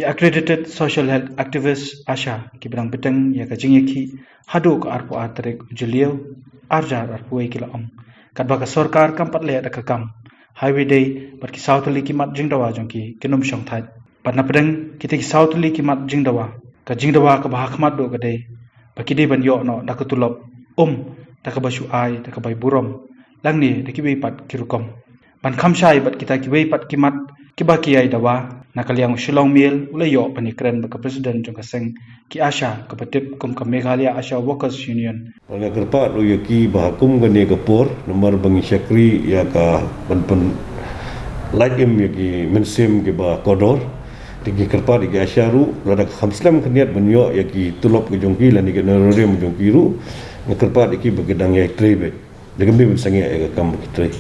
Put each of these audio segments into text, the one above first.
ki accredited social health activist ASHA ki berang peteng ya ka jingeki hadu ka arpo atrek julio arjar arpo kila om katba ka sarkar kampat le ka kam highway day bat ki southly ki mat jingdawa jongki kinum shong thai patna pedeng kita ki southly ki mat jingdawa ka bahakmat do ka dei baki dei ban yo no da ka tulop ta ka basu ai ta ka bai burom langni da ki bei pat kirukom ban khamsai bat kita ki bei pat ki mat ki ba ki ai dawa nakaliang shillong mil ulayo panikren ka president jong ka seng ki ASHA ka patip kum ka Meghalaya ASHA Workers Union oleh kerpa lo yaki bahakum gani ka por nomor bangi syakri ya ka ban lajim yaki mensim ke ba kodor digi kerpa digi ASHA ru lada khamslam kniat banyo yaki tulop ke jongki lan digi nerorium jongki ru kerpa digi bagedang ya trebe degemi sangeh ka kam kitre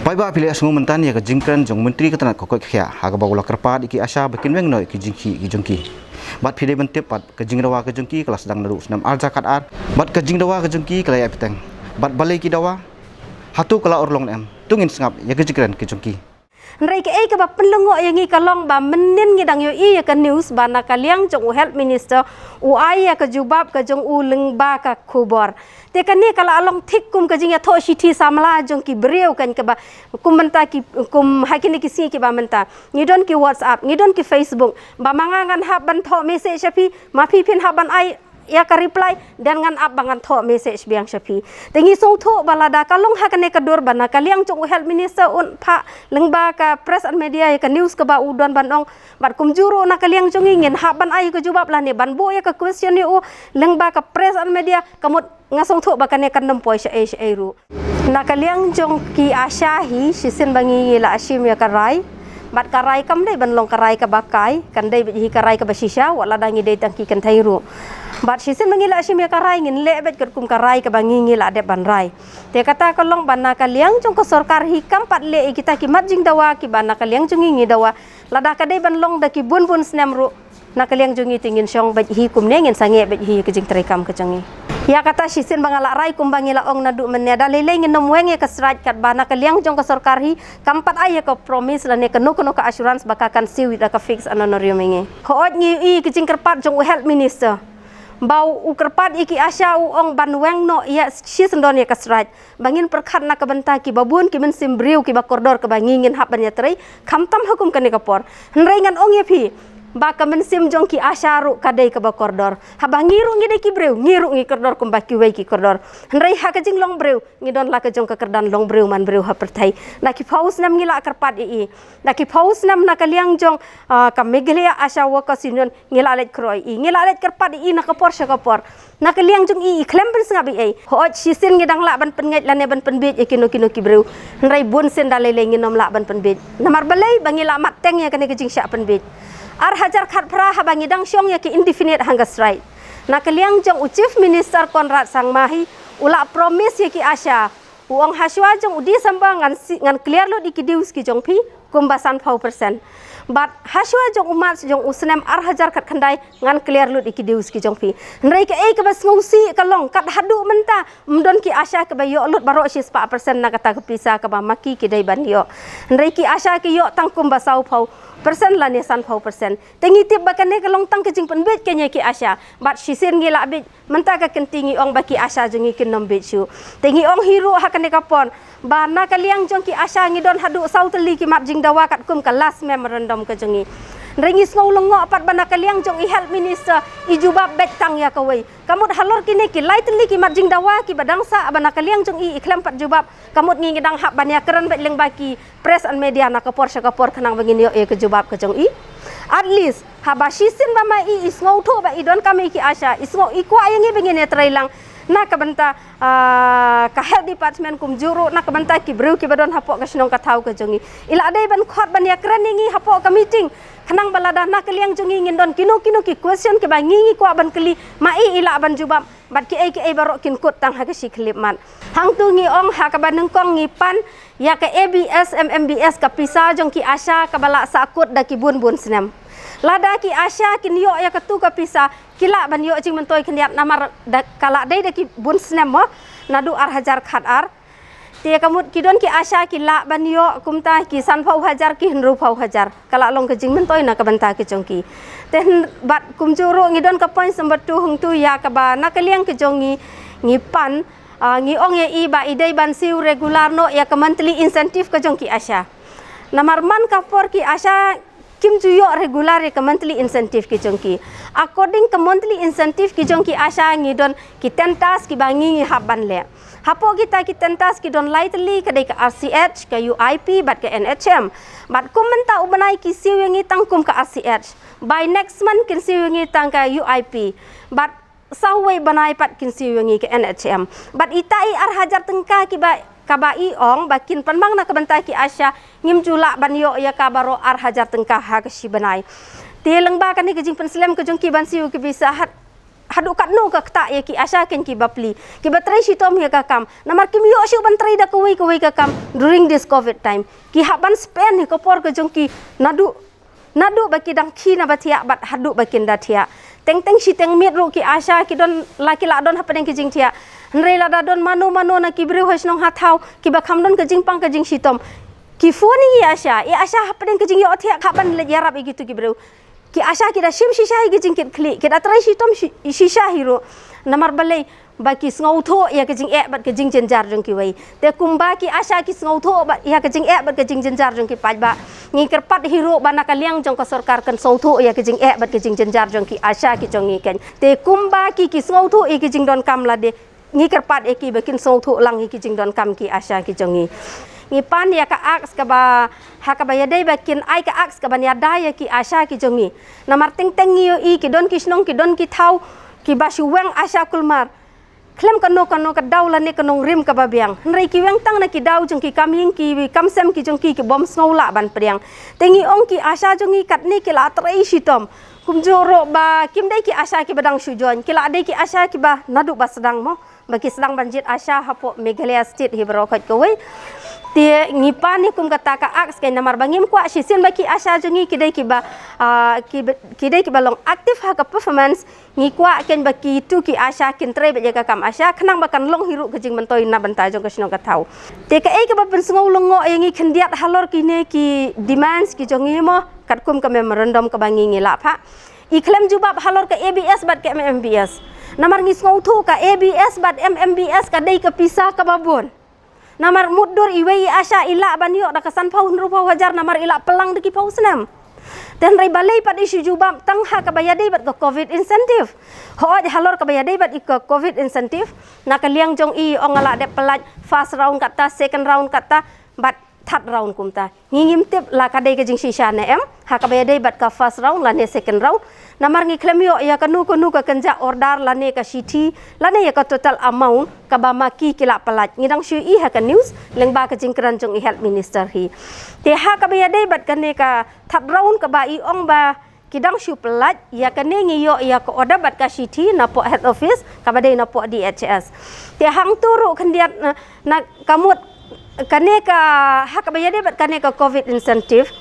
pai ba pile asungu mentan ya ka jingkran jong menteri ketanat kokoi khya ha ka bagula kerpa iki ASHA bakin weng noi ki jongki bat pide bentep pat ka jingdawa ka jongki kelas dang naru senam arja kat ar bat ka jingdawa ka jongki kelaya peteng bat balai ki dawa hatu kala urlong em tungin sengap ya ka jingkran ki jongki Nrai ke ka ba penlengok yang ngi kalong ba menin ngi dang yo ya ka news ba na kaliang jong health minister u ai ya ka jubab ka jong u leng ba ka khubor te kan ni kala along thik kum ka jing ya tho shithi samla jong ki breu kan ka ba kum menta ki kum hakini ki si ki ba menta ngi don ki WhatsApp ngi don ki Facebook ba mangangan ha ban tho message api ma phi phin ha ban ai ya ka reply dan ngan up bangan tho message biang shapi tengi song tho balada kalong hakane ka dor bana kaliang chung health minister un pha lengba ka press and media ka news ka ba udon banong bat kum juro na kaliang chung ngin ha ban ai ka jubab la ne ban bo ya ka question ni u lengba ka press and media kamut ngasong tho bakane kan nempoi sha ru na kaliang chung ki ASHA hi sisin bangi la ashim ya karai bat karai kam dei ban long karai ka bakai kan dei hi karai ka basisha wala dangi dei tangki kan thairu bat sisin mangila asim ya karai ngin lebet ker kum karai ka bangi ngila de banrai te kata kolong banna kaliang jong ko sarkar hi kam pat le kita ki mat jingdawa ki banna kaliang jong ngi dawa lada ka dei ban long da ki bun snem ru na kaliang jong tingin syong bet hi kum ne ngin sange bet hi ke jing trekam ke jangi ya kata sisin bangala rai kum bangila ong nadu meneda lele ngin nom wenge ka sraj kat bana kaliang jong ko sarkar hi kam pat ay ka promise la ne ka no ka assurance bakakan siwi da ka fix anonorium ngi hoot ngi i ke jing kerpat jong health minister bau ukerpat iki ASHA ong banweng no ya si sendon ya kasraj bangin perkhat na kabenta ki babun ki men simbriu ki bakordor ke bangingin hap ban ya trei khamtam hukum kani kapor nrengan ong ya phi ba ka men sim jong ki ASHA ru kadai ke bakordor ha bangiru ngi de ki breu ngiru ngi kordor kum baki wei ki kordor nrei ha ka jing long breu ngi don la ka jong ka kerdan long breu man breu ha perthai na ki paus nam ngi la kerpat i na ki paus nam na kaliang jong ka Meghalaya ASHA Workers Union ngi la let kroi i ngi la let kerpat i na kapor sha kapor na kaliang jong i klem ben singa bi ai ho sisin ngi dang la ban penget la ne ban penbet e kino ki breu nrei bun sen dalele ngi nom la ban penbet namar balai bangi la mat teng ya kane ke jing sha penbet ar hajar khat phra habangi dang syong ya ki indefinite hangas right na kaliang jong chief minister Konrad Sangmahi ula promise ya ki ASHA uang haswa jong udi sambang ngan clear lo dikidius ki jong phi kumbasan 4% but haswa jong umat jong usnem ar hajar khat khandai ngan clear lo dikidius ki jong phi nrei ke ei ke bas ngausi kalong kat hadu menta mdon ki ASHA ke bayo lut baro 4% na kata ke pisa ke ba maki ki dai ban yo nrei ki ASHA ke yo tang kumbasau phau persen la ne san 4% tengi tip bakane kalong tang kejing penbet kenya ki ASHA bat sisen ngila bit menta ka kentingi ong baki ASHA jongi kinom bit shu tengi ong hero hakane kapon bana kaliang jong ki ASHA ngidon hadu sauteli ki mat jingdawa kat kum ka last memorandum ka jongi Ringis ngulung apat bana kaliang jong i health minister i jubab bet tang ya kawai kamut halor kini ki lai teli ki mat jingdawa ki badangsa bana kaliang jong i iklam pat jubab kamut ngi ngidang hak bania keren bet leng baki press and media na kapor kanang begini yo ke jubab ke jong i at least habashisin bama i isngau tho ba idon kami ki ASHA isngau ikwa yangi begini trailang na kabanta ka health department kum juru na kabanta ki breu ki badon hapok ka sinong ka thau ka jongi ila dai ban khot ban ya kran ngi hapok ka meeting kanang balada na kaliang jongi ngindon kino ki question ke ba ngi kwa ban kali mai ila ban jubab bat ki ai barok kin kut tang ha ka si klip man hang tu ngi ong ha ka baneng kong ngi pan ya ka ABS MMBS ka pisa jong ki ASHA ka bala sakut da ki bun senam lada ki ASHA kin yo ya ka tu ka pisa kila ban yo jing mentoi kendiat namar kala dai da ki bun senam mo nadu ar hajar khat ar Tia kamut kidon ki ASHA ki la ban yo kumta ki san phau hajar ki henru phau hajar kala long ke jing mentoi na ka banta ki jongki ten bat kum juro ngidon ka point sembat tu hung tu ya ka ba na kaliang ke jongi ngi pan ngi ong ye i ba idei ban siu regular no ya ka monthly incentive ka jongki ASHA namar man ka por ki ASHA kim juyo regular ke monthly incentive ki jongki according ke monthly incentive ki jongki ASHA ngidon ki tentas ki bangi ngi haban le hapo kita tentas ki don lightly kadai ke RCH ke UIP bat ke NHM bat kum menta ubanai ki siu ngi tangkum ke RCH by next month kin siu ngi tang ke UIP bat sawai banai pat kin siu ngi ke NHM bat itai ar hajar tengka ki ba kabai ong bakin panbang na kabanta ki ASHA ngim jula ban yo ya kabaro ar hajar tengka ha ke si banai teleng ba kan ni ke jing penslem ke jongki ban siu ke bisa hadu kat no ka kta ya ki ASHA ken ki bapli ki batrai sitom ya ka kam namar kim yo shu bantrai da kuwi ka kam during this covid time ki haban spend ko por ke jongki nadu baki dang ki na batia bat hadu bakin da thia teng si teng mit ru ki ASHA ki don laki la don hapen ki jing thia nrei la da don mano na ki bru hosnong hathau ki ba kham don ke jing pang ke jing sitom ki foni ASHA hapen ke jing yo thia khaban le yarap gitu ki bru ki ASHA kita sim shisha hi gijing kit kli kita trai sitom shisha hiro namar balai baki ngau tho ya ke jing bat ke jing jenjar jong ki wei te kumba ki ASHA ki ngau tho bat ya ke jing bat ke jing jenjar jong ki paj ba ngi kerpat hiro bana kaliang jong ka sarkar kan sau tho ya ke jing bat ke jing jenjar jong ki ASHA ki jong ngi ken te kumba ki ngau tho e ke jing don kam la de ngi kerpat e ki bakin sau tho lang ki jing don kam ki ASHA ki jong ngi ngipan ya ka aks ka ba ha ka ba ya dai bakin ai ka aks ka ban ya dai ki ASHA ki jongi namar teng yo i ki don ki snong ki don ki thau ki ba shu weng ASHA kulmar klem kano ka daw la ne kanong rim ka ba biang nrei ki weng tang na ki daw jong ki kaming ki kamsem ki jong ki bom sngola ban priang tengi ong ki ASHA jongi kat ni ki la trai sitom kum joro ba kim dai ki ASHA ki badang shujon ki la dai ki ASHA ki ba nadu ba sedang mo bagi sedang banjit ASHA hapo Meghalaya state hi berokot ko wei tie ngipan ni kum kata ka aks kai namar bangim kwa sisin baki ASHA jongi kidai ki ba long aktif ha ka performance ngi kwa ken baki tu ki ASHA kin tre ba ka kam ASHA khnang bakan long hiru kejing mentoi na banta jong ka sino ka thau te ka ka ba pen sngau longo ngi khendiat halor ki ne ki demands ki jongi mo kat kum ka memorandum ka bangi ngi la pha iklem jubab halor ka ABS bat ka MMBS namar ngi sngau thu ka ABS bat MMBS ka dei ka pisah ka babon namar mudur iwei ASHA ila ban yo da kasan pau rupa hajar namar ila pelang deki pau senam dan rai balai pat isu jubam tang ha ka bayadai bat ka covid incentive hoj halor ka bayadai bat ka covid incentive na kaliang jong i ongala de pelaj first round kata second round kata bat third round kumta ngingim tip la ka dei ka jing shisha ne em ha ka bayadai bat ka first round la ne second round namar ngi klem yo ya kanu ka kenja order la ne ka shiti la ne ya ka total amount ka ba maki kila pelaj ngidang shu i ha ka news leng ba ka jing kran jong i health minister hi te ha ka bayadai bat ka ne ka third round ka ba i ong ba kidang shu pelaj ya ka ne ngi yo ya ka order bat ka shiti na po head office ka ba dei na po DHS te hang turu khendiat na kamut kane ka ha ka bayadai bat kane ka covid incentive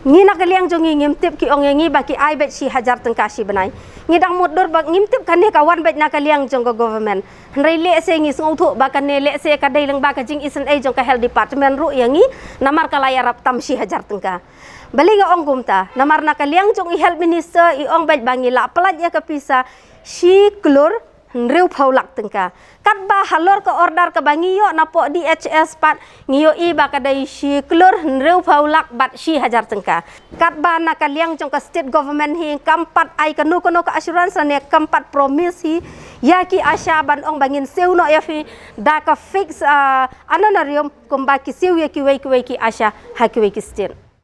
ngi nak liang jongi ngimtip ki ong ngi baki ai bet si hajar tengka si benai ngi dang mudur bak ngimtip kane ka wan bet nak liang jong ka government nrei le se ngi sngau thu ba kane le se ka dei leng ba ka jing isen ai jong ka health department ru yang ngi namar ka layar rap tam si hajar tengka bali ga ong kumta namar nak liang jong i health minister i ong bet bangi la pelaj ya ka pisa si klur nreu phaulak tengka katba halor ka order ka bangi yo na po DHS pat ngiyo i ba ka dai si klur nreu phaulak bat si hajar tengka katba na kaliang jong ka state government hi kampat ai ka no ka assurance ne kampat promise hi ya ki ASHA ban ong bangin seu no ya fi da ka fix ananarium kumba ki seu ya ki wei ki ASHA ha ki wei ki state